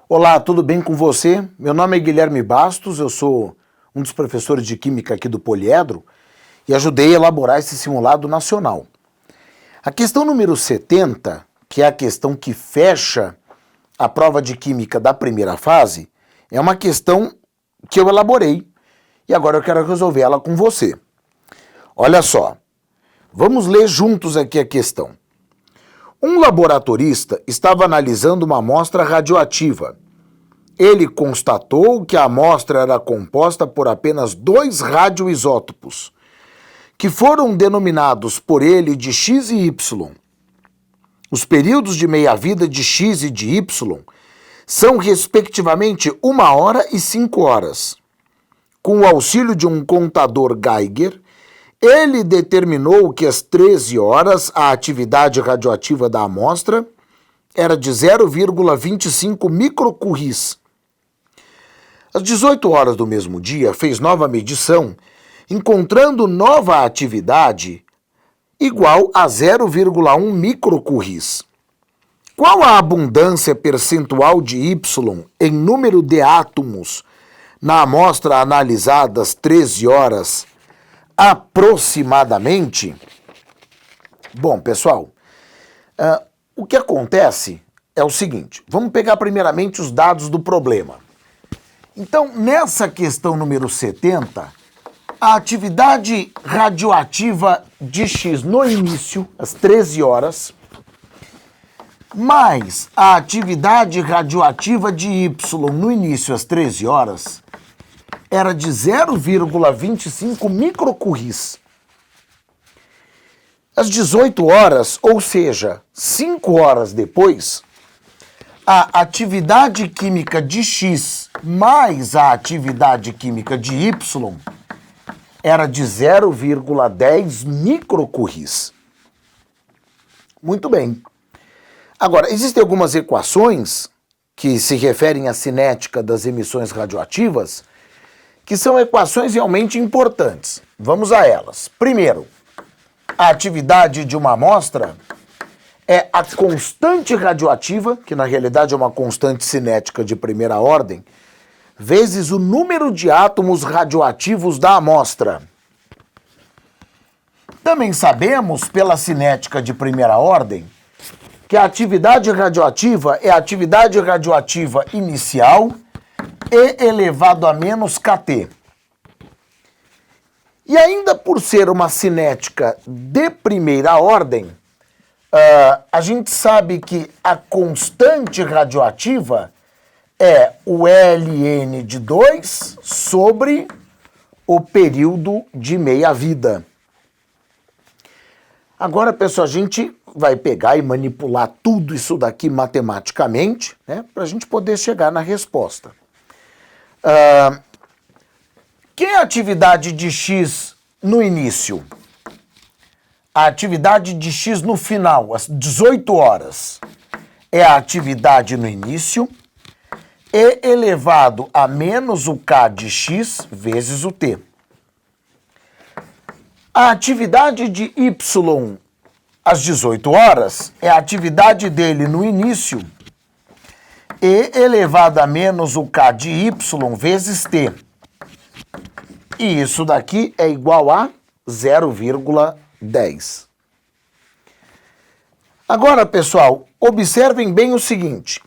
Olá, tudo bem com você? Meu nome é Guilherme Bastos, eu sou um dos professores de Química aqui do Poliedro e ajudei a elaborar esse simulado nacional. A questão número 70, que é a questão que fecha a prova de Química da primeira fase, é uma questão que eu elaborei e agora eu quero resolver ela com você. Olha só, vamos ler juntos aqui a questão. Um laboratorista estava analisando uma amostra radioativa. Ele constatou que a amostra era composta por apenas 2 radioisótopos, que foram denominados por ele de X e Y. Os períodos de meia-vida de X e de Y são, respectivamente, 1 hora e 5 horas. Com o auxílio de um contador Geiger, ele determinou que às 13 horas a atividade radioativa da amostra era de 0,25 microcuries. Às 18 horas do mesmo dia, fez nova medição, encontrando nova atividade igual a 0,1 microcuries. Qual a abundância percentual de Y em número de átomos na amostra analisada às 13 horas aproximadamente? Bom, pessoal, o que acontece é o seguinte, vamos pegar primeiramente os dados do problema. Então, nessa questão número 70, a atividade radioativa de X no início, às 13 horas, mais a atividade radioativa de Y no início, às 13 horas, era de 0,25 microcuries. Às 18 horas, ou seja, 5 horas depois, a atividade química de X mais a atividade química de Y era de 0,10 microcuries. Muito bem. Agora, existem algumas equações que se referem à cinética das emissões radioativas que são equações realmente importantes. Vamos a elas. Primeiro, a atividade de uma amostra é a constante radioativa, que na realidade é uma constante cinética de primeira ordem, vezes o número de átomos radioativos da amostra. Também sabemos, pela cinética de primeira ordem, que a atividade radioativa é a atividade radioativa inicial E elevado a menos kT. E ainda por ser uma cinética de primeira ordem, a gente sabe que a constante radioativa é o ln de 2 sobre o período de meia-vida. Agora, pessoal, a gente vai pegar e manipular tudo isso daqui matematicamente, né, para a gente poder chegar na resposta. Que é a atividade de X no início? A atividade de X no final, às 18 horas, é a atividade no início, E elevado a menos o K de X vezes o T. A atividade de Y às 18 horas é a atividade dele no início, E elevado a menos o K de Y vezes T. E isso daqui é igual a 0,10. Agora, pessoal, observem bem o seguinte.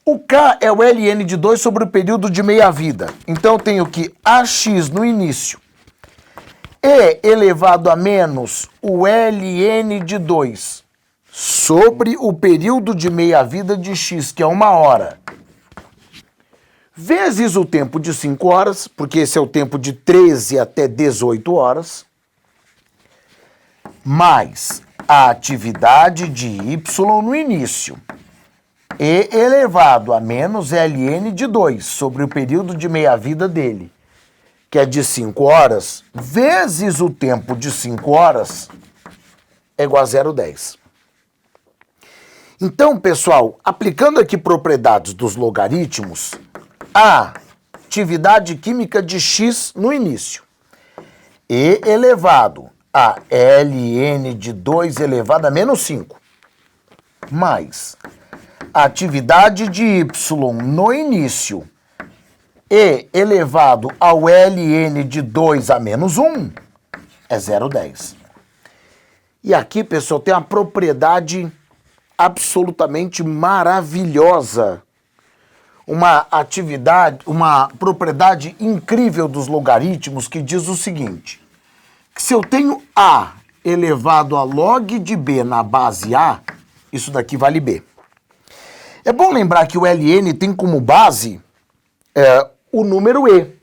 O K é o ln de 2 sobre o período de meia-vida. Então, eu tenho que AX no início, E elevado a menos o ln de 2 sobre o período de meia-vida de X, que é 1 hora, vezes o tempo de 5 horas, porque esse é o tempo de 13 até 18 horas, mais a atividade de Y no início, E elevado a menos ln de 2 sobre o período de meia-vida dele, que é de 5 horas, vezes o tempo de 5 horas, é igual a 0,10. Então, pessoal, aplicando aqui propriedades dos logaritmos, a atividade química de X no início, E elevado a ln de 2 elevado a menos 5, mais a atividade de Y no início e elevado ao ln de 2 a menos 1 é 0,10. E aqui, pessoal, tem uma propriedade absolutamente maravilhosa. Uma propriedade incrível dos logaritmos que diz o seguinte, que se eu tenho A elevado a log de B na base A, isso daqui vale B. É bom lembrar que o ln tem como base o número E.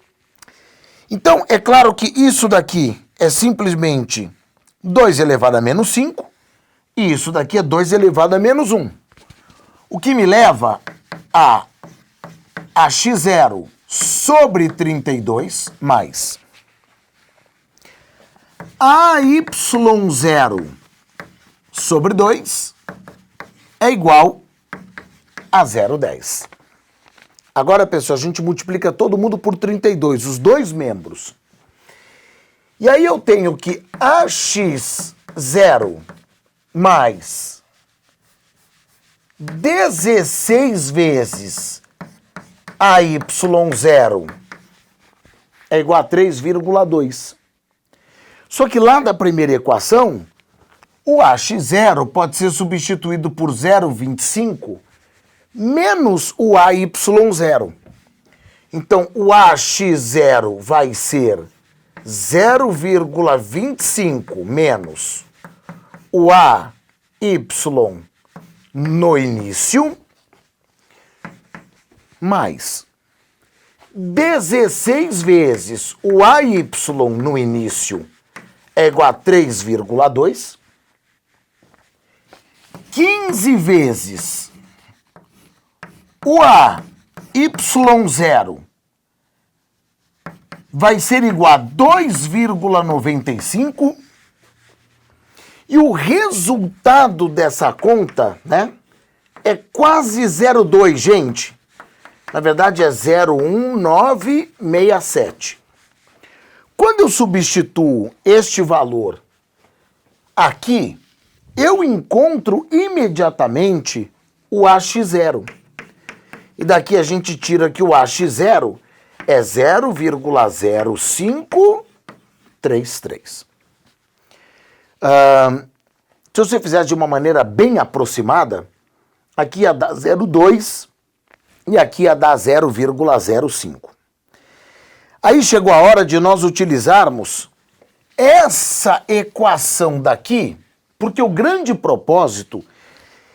Então, é claro que isso daqui é simplesmente 2 elevado a menos 5, e isso daqui é 2 elevado a menos 1. O que me leva a x0 sobre 32 mais AY0 sobre 2 é igual a 0,10. Agora, pessoal, a gente multiplica todo mundo por 32, os dois membros. E aí eu tenho que AX0 mais 16 vezes AY0 é igual a 3,2. Só que lá da primeira equação, o AX0 pode ser substituído por 0,25 menos o AY0. Então, o AX0 vai ser 0,25 menos o AY no início, mais 16 vezes o AY no início é igual a 3,2, 15 vezes o AY0 vai ser igual a 2,95 e o resultado dessa conta, né, é quase 0,2, gente. Na verdade é 0,1967. Quando eu substituo este valor aqui, eu encontro imediatamente o AX0. E daqui a gente tira que o AX0 é 0,0533. Se você fizer de uma maneira bem aproximada, aqui ia dar 0,2 e aqui ia dar 0,05. Aí chegou a hora de nós utilizarmos essa equação daqui, porque o grande propósito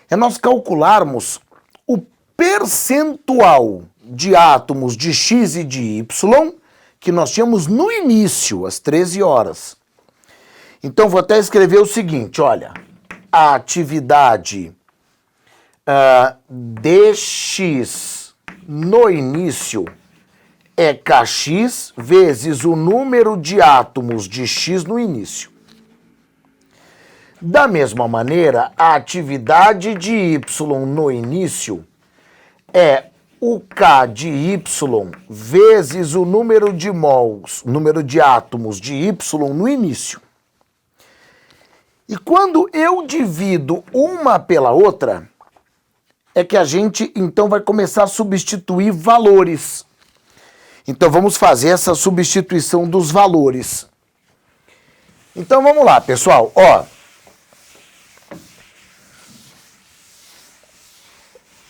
é nós calcularmos o percentual de átomos de X e de Y que nós tínhamos no início, às 13 horas. Então, vou até escrever o seguinte, olha, a atividade dx no início é kx vezes o número de átomos de X no início. Da mesma maneira, a atividade de Y no início é o K de Y vezes o número de mols, número de átomos de Y no início. E quando eu divido uma pela outra, é que a gente então vai começar a substituir valores. Então vamos fazer essa substituição dos valores. Então vamos lá, pessoal, ó.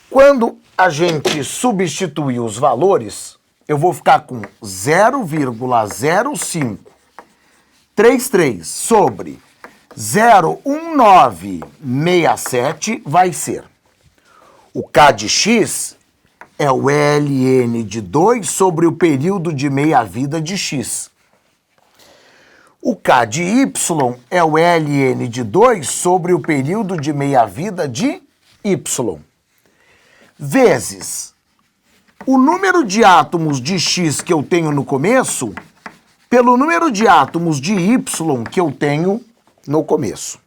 Quando a gente substituir os valores, eu vou ficar com 0,0533 sobre 0,1967 vai ser o K de X é o ln de 2 sobre o período de meia-vida de X. O K de Y é o ln de 2 sobre o período de meia-vida de Y. Vezes o número de átomos de X que eu tenho no começo pelo número de átomos de Y que eu tenho no começo.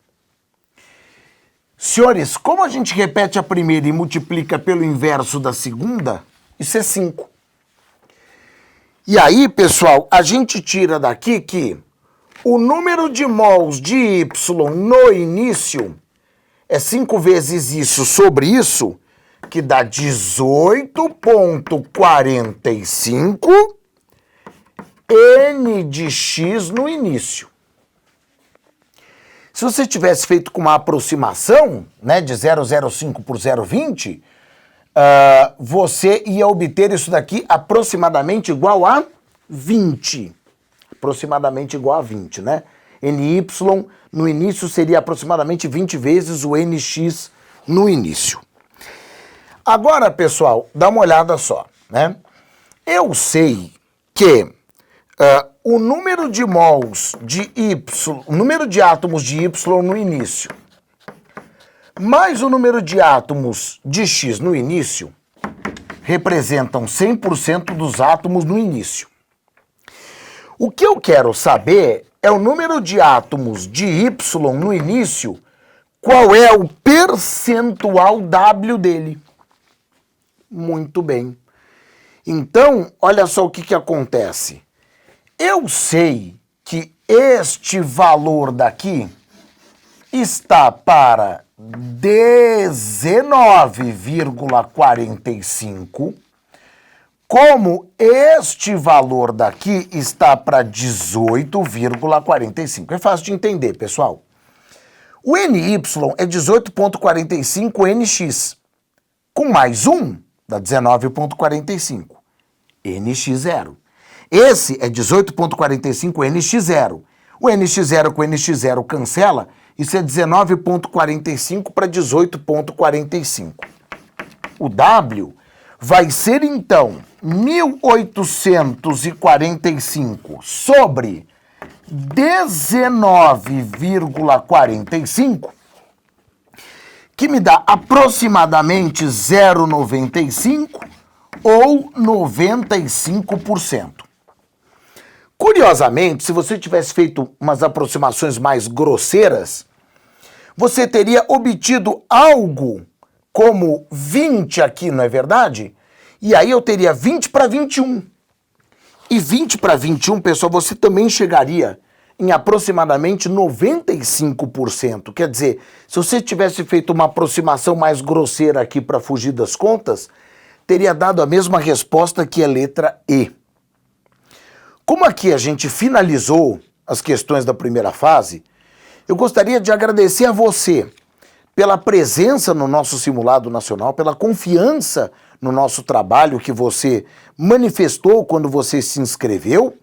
Senhores, como a gente repete a primeira e multiplica pelo inverso da segunda, isso é 5. E aí, pessoal, a gente tira daqui que o número de mols de Y no início é 5 vezes isso sobre isso, que dá 18,45 N de x no início. Se você tivesse feito com uma aproximação, né, de 0,05 por 0,20, você ia obter isso daqui aproximadamente igual a 20. Aproximadamente igual a 20, né? NY no início seria aproximadamente 20 vezes o NX no início. Agora, pessoal, dá uma olhada só, né? Eu sei que o número de mols de Y, o número de átomos de Y no início, mais o número de átomos de X no início, representam 100% dos átomos no início. O que eu quero saber é o número de átomos de Y no início, qual é o percentual W dele. Muito bem. Então, olha só o que acontece. Eu sei que este valor daqui está para 19,45, como este valor daqui está para 18,45. É fácil de entender, pessoal. O NY é 18,45 NX, com mais 1 dá 19,45, NX0. Esse é 18,45 NX0. O NX0 com NX0 cancela, isso é 19,45 para 18,45. O W vai ser, então, 1845 sobre 19,45, que me dá aproximadamente 0,95 ou 95%. Curiosamente, se você tivesse feito umas aproximações mais grosseiras, você teria obtido algo como 20 aqui, não é verdade? E aí eu teria 20 para 21. E 20 para 21, pessoal, você também chegaria em aproximadamente 95%. Quer dizer, se você tivesse feito uma aproximação mais grosseira aqui para fugir das contas, teria dado a mesma resposta que a letra E. Como aqui a gente finalizou as questões da primeira fase, eu gostaria de agradecer a você pela presença no nosso simulado nacional, pela confiança no nosso trabalho que você manifestou quando você se inscreveu,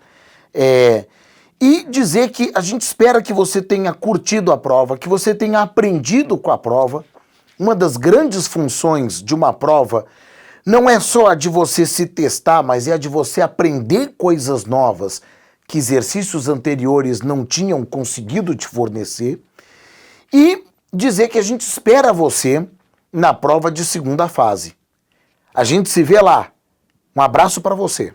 e dizer que a gente espera que você tenha curtido a prova, que você tenha aprendido com a prova. Uma das grandes funções de uma prova não é só a de você se testar, mas é a de você aprender coisas novas que exercícios anteriores não tinham conseguido te fornecer, e dizer que a gente espera você na prova de segunda fase. A gente se vê lá. Um abraço para você.